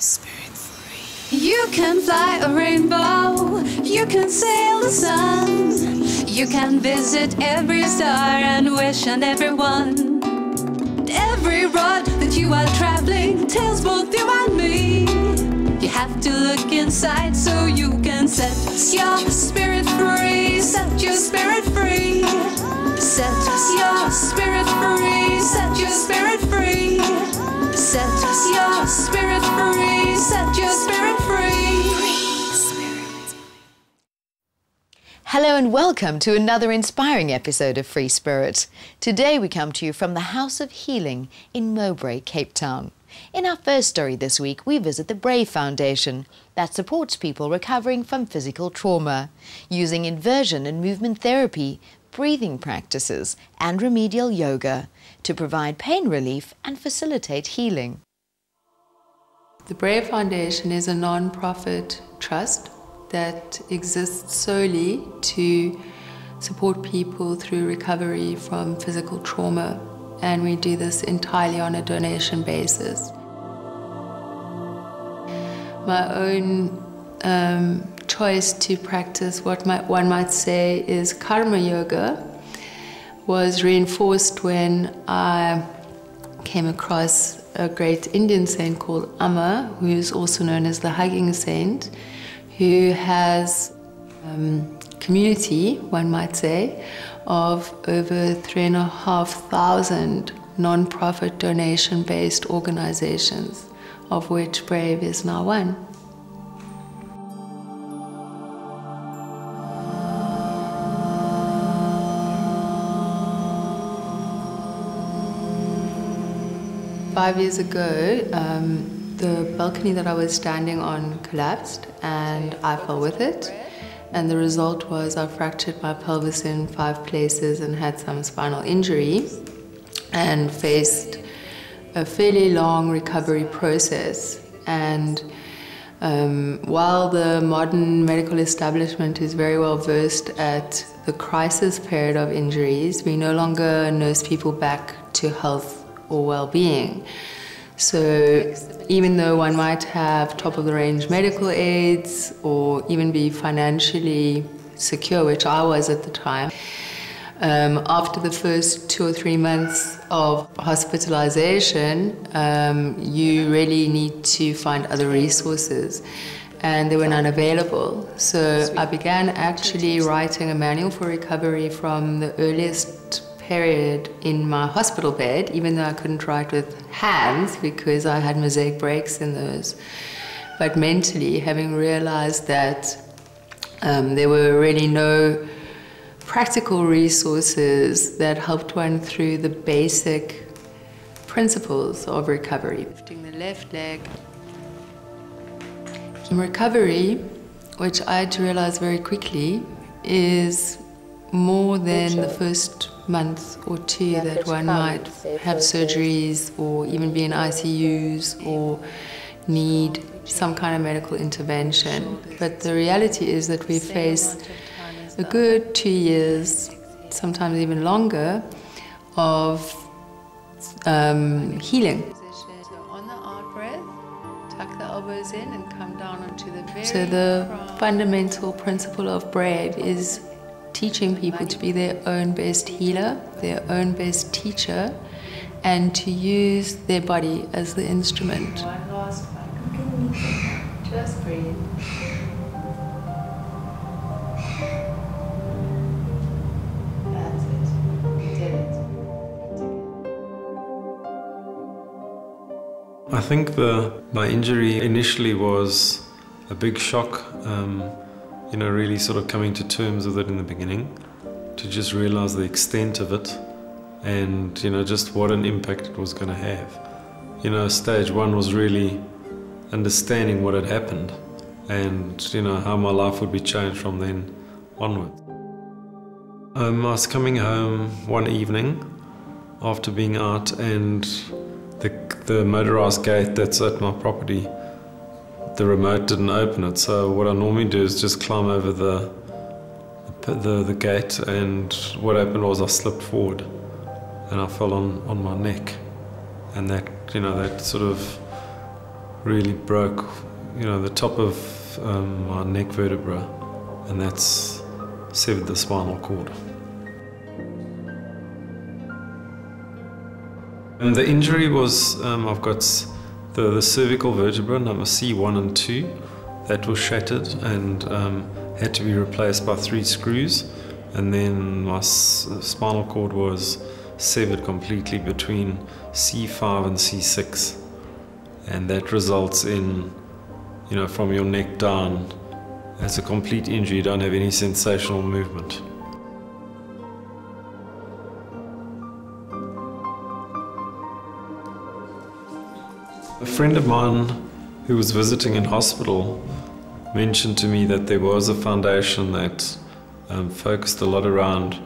Spirit free. You can fly a rainbow, you can sail the sun, you can visit every star and wish on everyone. Every road that you are traveling tells both you and me. You have to look inside so you can set your spirit free. Set your spirit free. Set your spirit free. Set your spirit free. Set your spirit free. Set your spirit free. Hello and welcome to another inspiring episode of Free Spirit. Today we come to you from the House of Healing in Mowbray, Cape Town. In our first story this week, we visit the Brave Foundation that supports people recovering from physical trauma, using inversion and movement therapy, breathing practices and remedial yoga to provide pain relief and facilitate healing. The Brave Foundation is a non-profit trust that exists solely to support people through recovery from physical trauma, and we do this entirely on a donation basis. My own choice to practice what one might say is karma yoga was reinforced when I came across a great Indian saint called Amma, who is also known as the Hugging Saint, who has community, one might say, of over 3,500 non-profit donation-based organizations, of which Brave is now one. Five years ago, the balcony that I was standing on collapsed and I fell with it. And the result was I fractured my pelvis in 5 places and had some spinal injury and faced a fairly long recovery process. And while the modern medical establishment is very well versed at the crisis period of injuries, we no longer nurse people back to health or well-being. So even though one might have top-of-the-range medical aids or even be financially secure, which I was at the time, after the first 2 or 3 months of hospitalization, you really need to find other resources, and they were none available. So I began actually writing a manual for recovery from the earliest period in my hospital bed, even though I couldn't write with hands because I had mosaic breaks in those. But mentally, having realized that there were really no practical resources that helped one through the basic principles of recovery. Lifting the left leg. In recovery, which I had to realize very quickly, is more than the first month or 2 that one might have surgeries or even be in ICUs or need some kind of medical intervention. But the reality is that we face a good 2 years, sometimes even longer, of healing. So on the out breath, tuck the elbows in and come down onto the very So the fundamental principle of Brave is teaching people to be their own best healer, their own best teacher, and to use their body as the instrument. One last one. Just breathe. That's it. You did it. I think my injury initially was a big shock. You know, really sort of coming to terms with it in the beginning, to just realize the extent of it and, you know, just what an impact it was going to have. You know, stage 1 was really understanding what had happened and, you know, how my life would be changed from then onwards. I was coming home one evening after being out, and the motorised gate that's at my property, the remote didn't open it, so what I normally do is just climb over the gate, and what happened was I slipped forward and I fell on my neck, and that, you know, that sort of really broke, the top of my neck vertebra, and that's severed the spinal cord. And the injury was, I've got the cervical vertebra, number C1 and 2, that was shattered and had to be replaced by 3 screws. And then my spinal cord was severed completely between C5 and C6. And that results in, from your neck down, as a complete injury, you don't have any sensational movement. A friend of mine who was visiting in hospital mentioned to me that there was a foundation that focused a lot around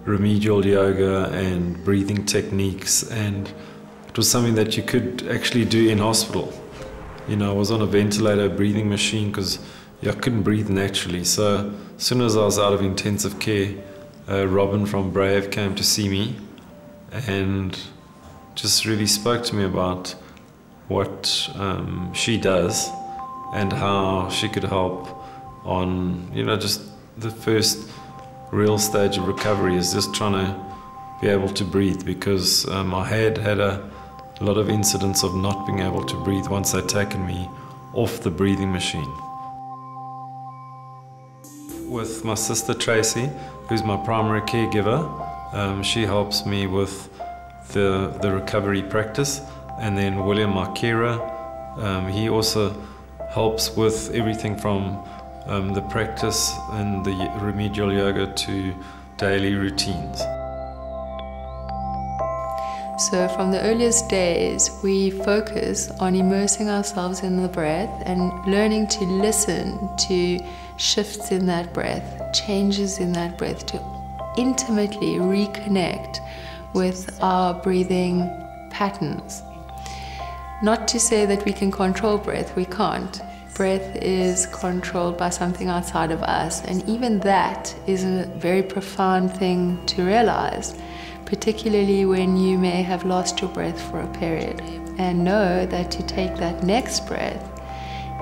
remedial yoga and breathing techniques, and it was something that you could actually do in hospital. I was on a ventilator breathing machine because I couldn't breathe naturally. So as soon as I was out of intensive care, Robin from Brave came to see me and just really spoke to me about what she does and how she could help on, just the first real stage of recovery is just trying to be able to breathe, because I had a lot of incidents of not being able to breathe once they'd taken me off the breathing machine. With my sister Tracy, who's my primary caregiver, she helps me with the recovery practice. And then William, my carer, he also helps with everything from the practice and the remedial yoga to daily routines. So from the earliest days, we focus on immersing ourselves in the breath and learning to listen to shifts in that breath, changes in that breath, to intimately reconnect with our breathing patterns. Not to say that we can control breath, we can't. Breath is controlled by something outside of us, and even that is a very profound thing to realize, particularly when you may have lost your breath for a period, and know that to take that next breath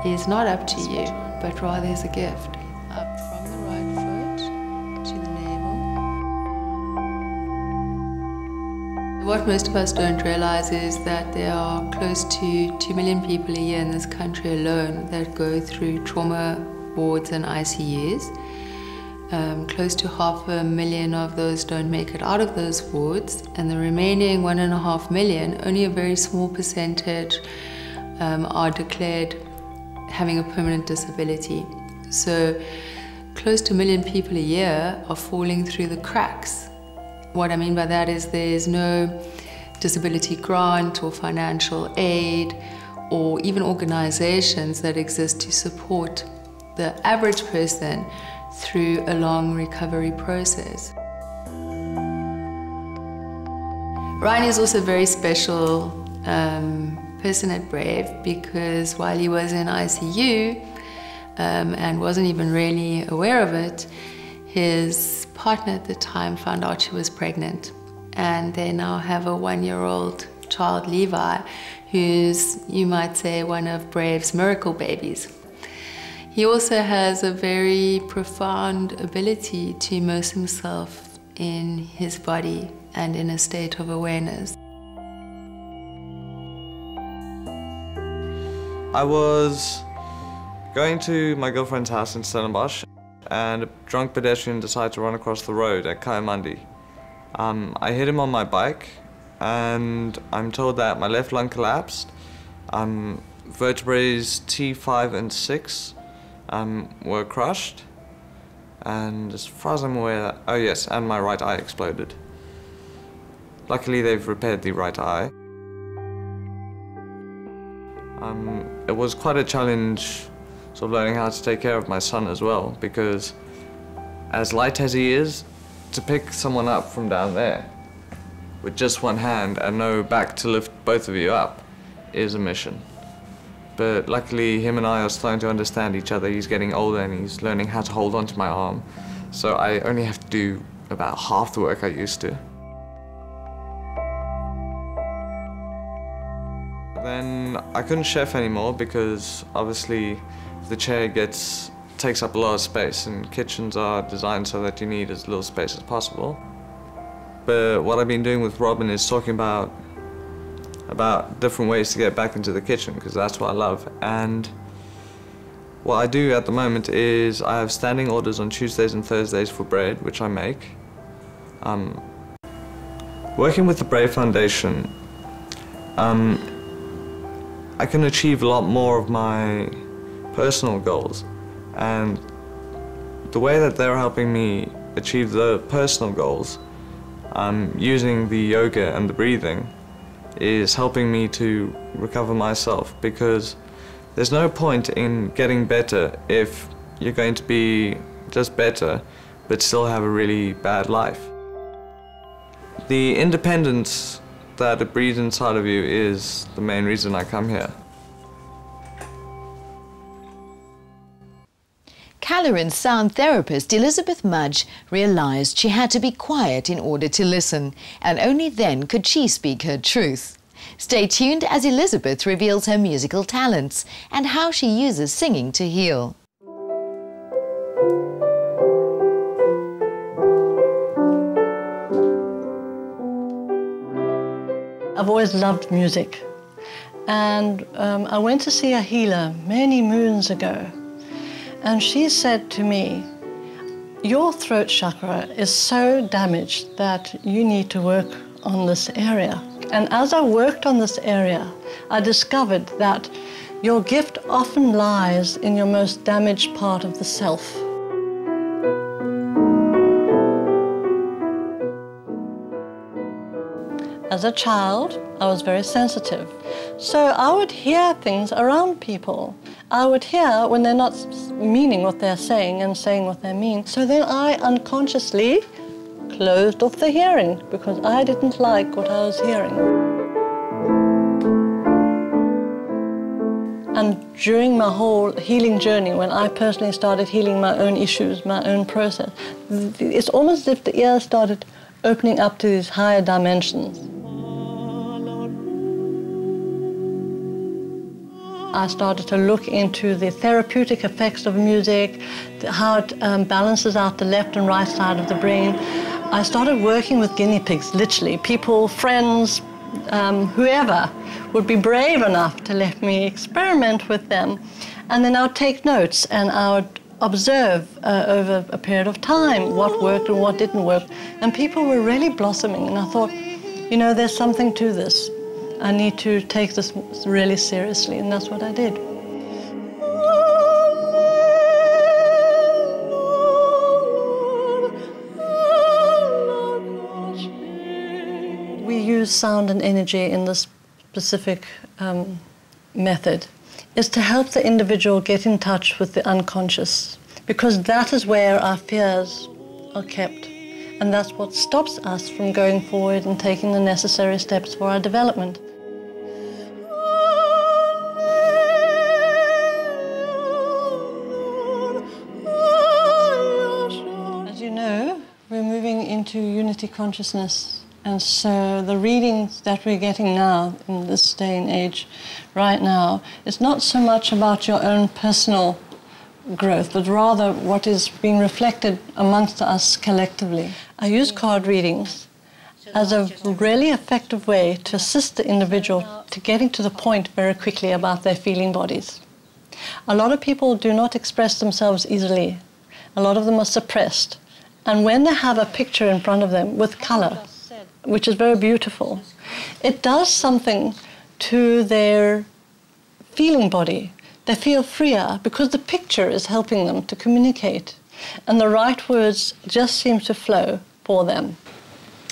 is not up to you, but rather is a gift. Up from the right foot to the navel. What most of us don't realize is that there are close to 2 million people a year in this country alone that go through trauma wards and ICUs. Close to 500,000 of those don't make it out of those wards, and the remaining 1.5 million, only a very small percentage are declared having a permanent disability. So close to 1 million people a year are falling through the cracks. What I mean by that is there's no disability grant or financial aid or even organizations that exist to support the average person through a long recovery process. Ryan is also a very special person at Brave, because while he was in ICU and wasn't even really aware of it, his partner at the time found out she was pregnant, and they now have a 1-year-old child, Levi, who's, you might say, one of Brave's miracle babies. He also has a very profound ability to immerse himself in his body and in a state of awareness. I was going to my girlfriend's house in Stellenbosch, and a drunk pedestrian decided to run across the road at Kayamandi. I hit him on my bike, and I'm told that my left lung collapsed. Vertebrae T5 and 6 were crushed, and as far as I'm aware, oh yes, and my right eye exploded. Luckily they've repaired the right eye. It was quite a challenge sort of learning how to take care of my son as well, because as light as he is, to pick someone up from down there with just one hand and no back to lift both of you up is a mission. But luckily him and I are starting to understand each other. He's getting older and he's learning how to hold onto my arm, so I only have to do about half the work I used to. Then I couldn't chef anymore because obviously the chair takes up a lot of space, and kitchens are designed so that you need as little space as possible. But what I've been doing with Robin is talking about different ways to get back into the kitchen, because that's what I love. And what I do at the moment is I have standing orders on Tuesdays and Thursdays for bread, which I make. Working with the Brave Foundation, I can achieve a lot more of my personal goals, and the way that they're helping me achieve the personal goals, using the yoga and the breathing, is helping me to recover myself, because there's no point in getting better if you're going to be just better but still have a really bad life. The independence that it breeds inside of you is the main reason I come here. Colour and sound therapist Elizabeth Mudge realised she had to be quiet in order to listen, and only then could she speak her truth. Stay tuned as Elizabeth reveals her musical talents and how she uses singing to heal. I've always loved music, and I went to see a healer many moons ago, and she said to me, "Your throat chakra is so damaged that you need to work on this area." And as I worked on this area, I discovered that your gift often lies in your most damaged part of the self. As a child, I was very sensitive. So I would hear things around people. I would hear when they're not meaning what they're saying and saying what they mean. So then I unconsciously closed off the hearing because I didn't like what I was hearing. And during my whole healing journey, when I personally started healing my own issues, my own process, it's almost as if the ear started opening up to these higher dimensions. I started to look into the therapeutic effects of music, how it balances out the left and right side of the brain. I started working with guinea pigs, literally. People, friends, whoever would be brave enough to let me experiment with them. And then I would take notes and I would observe over a period of time what worked and what didn't work. And people were really blossoming, and I thought, you know, there's something to this. I need to take this really seriously, and that's what I did. We use sound and energy in this specific method is to help the individual get in touch with the unconscious, because that is where our fears are kept, and that's what stops us from going forward and taking the necessary steps for our development. As you know, we're moving into unity consciousness. And so the readings that we're getting now in this day and age right now is not so much about your own personal growth, but rather what is being reflected amongst us collectively. I use card readings as a really effective way to assist the individual to getting to the point very quickly about their feeling bodies. A lot of people do not express themselves easily. A lot of them are suppressed. And when they have a picture in front of them with color, which is very beautiful, it does something to their feeling body. They feel freer because the picture is helping them to communicate, and the right words just seem to flow for them.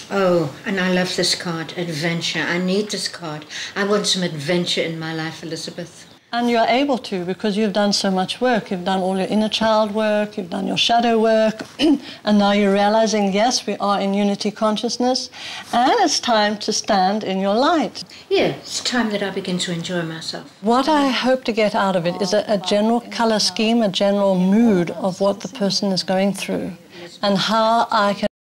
Oh, and I love this card, adventure. I need this card. I want some adventure in my life, Elizabeth. And you're able to, because you've done so much work. You've done all your inner child work, you've done your shadow work, and now you're realizing, yes, we are in unity consciousness, and it's time to stand in your light. Yeah, it's time that I begin to enjoy myself. What I hope to get out of it is a general color scheme, a general mood of what the person is going through, and how I can